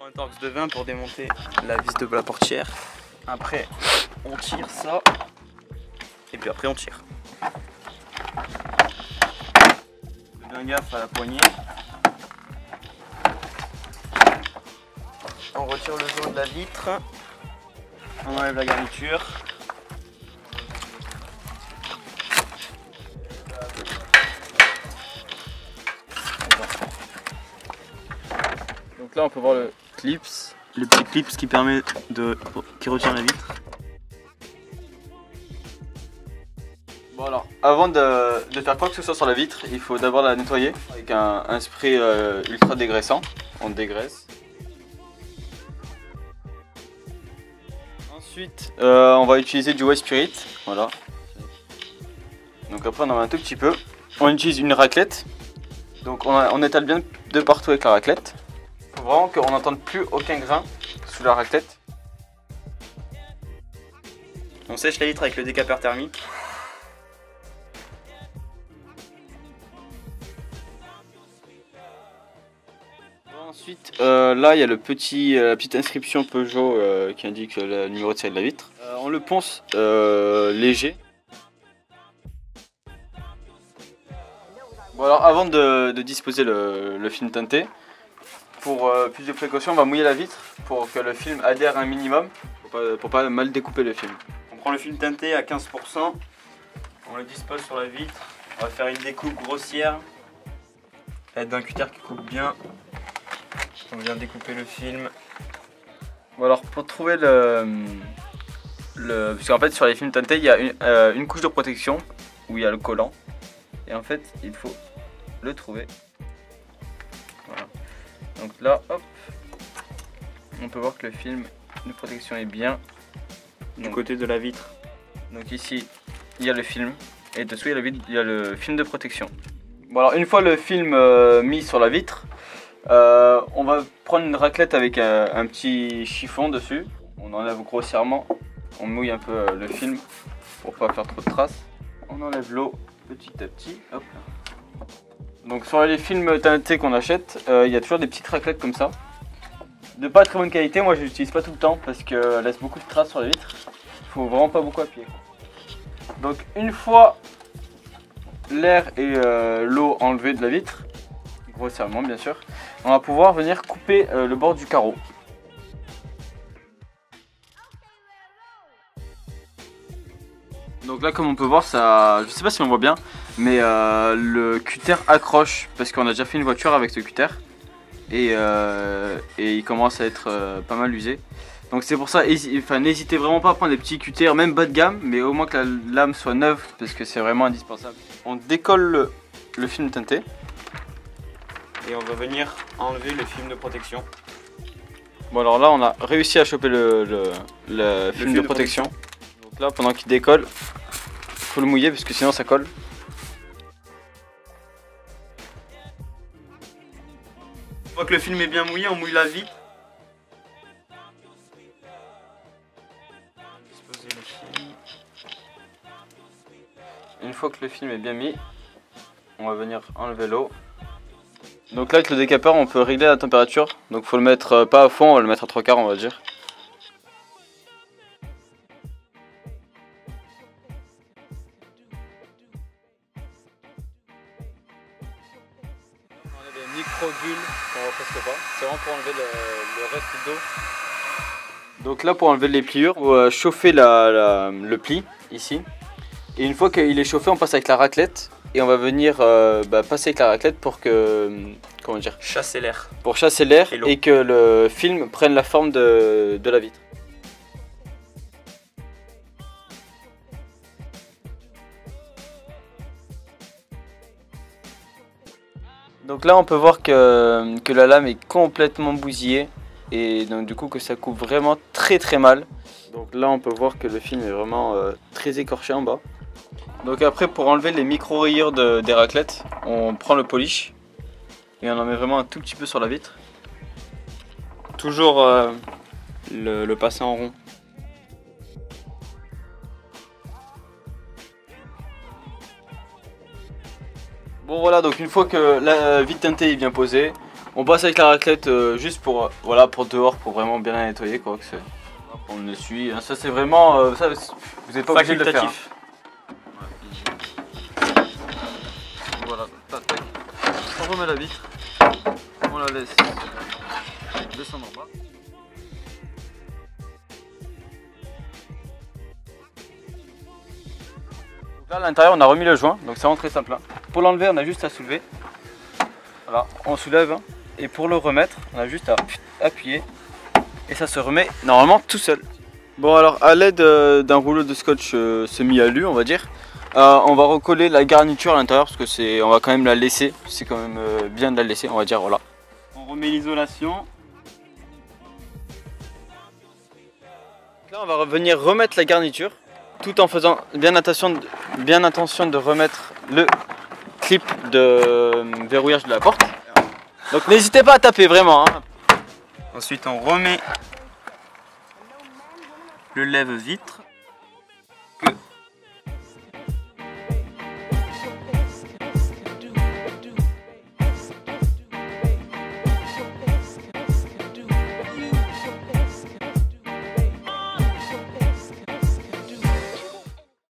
prend un torx de 20 pour démonter la vis de la portière. Après, on tire ça. Et puis après, on tire. Fais bien gaffe à la poignée. On retire le jaune de la vitre. On enlève la garniture. Donc là on peut voir le clips, le petit clips qui permet qui retient la vitre. Bon alors, avant de faire quoi que ce soit sur la vitre, il faut d'abord la nettoyer avec un spray ultra dégraissant. On dégraisse. Ensuite, on va utiliser du White Spirit, voilà. Donc après on en met un tout petit peu. On utilise une raclette. Donc on étale bien de partout avec la raclette. Il faut vraiment qu'on n'entende plus aucun grain sous la raclette. On sèche la vitre avec le décapeur thermique. Ensuite, là il y a la petite inscription Peugeot qui indique le numéro de série de la vitre. On le ponce léger. Bon alors avant de disposer le film teinté, pour plus de précaution on va mouiller la vitre pour que le film adhère un minimum, pour pas mal découper le film. On prend le film teinté à 15%, on le dispose sur la vitre, on va faire une découpe grossière, l'aide d'un cutter qui coupe bien. On vient découper le film. Bon alors pour trouver parce qu'en fait sur les films teintés il y a une couche de protection où il y a le collant. Et en fait il faut le trouver. Voilà. Donc là hop, on peut voir que le film de protection est bien du côté de la vitre. Donc ici il y a le film et dessous il y a le film de protection. Bon alors une fois le film mis sur la vitre, on va prendre une raclette avec un petit chiffon dessus. On enlève grossièrement, on mouille un peu le film pour pas faire trop de traces. On enlève l'eau petit à petit. Hop. Donc sur les films teintés qu'on achète, il y a toujours des petites raclettes comme ça. De pas très bonne qualité, moi je l'utilise pas tout le temps parce qu'elle laisse beaucoup de traces sur la vitre. Il faut vraiment pas beaucoup appuyer. Donc une fois l'air et l'eau enlevés de la vitre, grossièrement bien sûr, on va pouvoir venir couper le bord du carreau. Donc là comme on peut voir, ça, je sais pas si on voit bien, mais le cutter accroche parce qu'on a déjà fait une voiture avec ce cutter et il commence à être pas mal usé. Donc c'est pour ça, n'hésitez vraiment pas à prendre des petits cutters, même bas de gamme, mais au moins que la lame soit neuve parce que c'est vraiment indispensable. On décolle le film teinté. Et on va venir enlever le film de protection. Bon alors là on a réussi à choper le film de protection. Donc là pendant qu'il décolle, il faut le mouiller parce que sinon ça colle. Une fois que le film est bien mouillé, on mouille la vitre. Une fois que le film est bien mis, on va venir enlever l'eau. Donc là avec le décapeur on peut régler la température, donc faut le mettre pas à fond, on va le mettre à 3/4 on va dire. On a des micro-bulles qu'on voit presque pas, c'est vraiment pour enlever le reste d'eau. Donc là pour enlever les pliures, on va chauffer le pli ici. Et une fois qu'il est chauffé on passe avec la raclette. Et on va venir passer avec la raclette pour que, comment dire, chasser l'air. Pour chasser l'air et que le film prenne la forme de la vitre. Donc là on peut voir que la lame est complètement bousillée et donc du coup que ça coupe vraiment très mal. Donc là on peut voir que le film est vraiment très écorché en bas. Donc après pour enlever les micro rayures des raclettes, on prend le polish et on en met vraiment un tout petit peu sur la vitre. Toujours le passer en rond. Bon voilà, donc une fois que la vitre teintée est bien posée, On passe avec la raclette juste pour, voilà, pour dehors, pour vraiment bien la nettoyer quoi. On le suit, ça c'est vraiment, ça, vous n'êtes pas obligé de le faire. Voilà, tac, tac. On remet la vitre, on la laisse descendre en bas. Donc là à l'intérieur on a remis le joint, donc c'est vraiment très simple. Hein. Pour l'enlever on a juste à soulever. Voilà, on soulève hein. Et pour le remettre on a juste à appuyer et ça se remet normalement tout seul. Bon alors à l'aide d'un rouleau de scotch semi-alu on va dire, on va recoller la garniture à l'intérieur parce que on va quand même la laisser, c'est quand même bien de la laisser on va dire voilà. On remet l'isolation. Là on va venir remettre la garniture tout en faisant bien attention de remettre le clip de verrouillage de la porte. Donc n'hésitez pas à taper vraiment. Hein. Ensuite on remet le lève-vitre.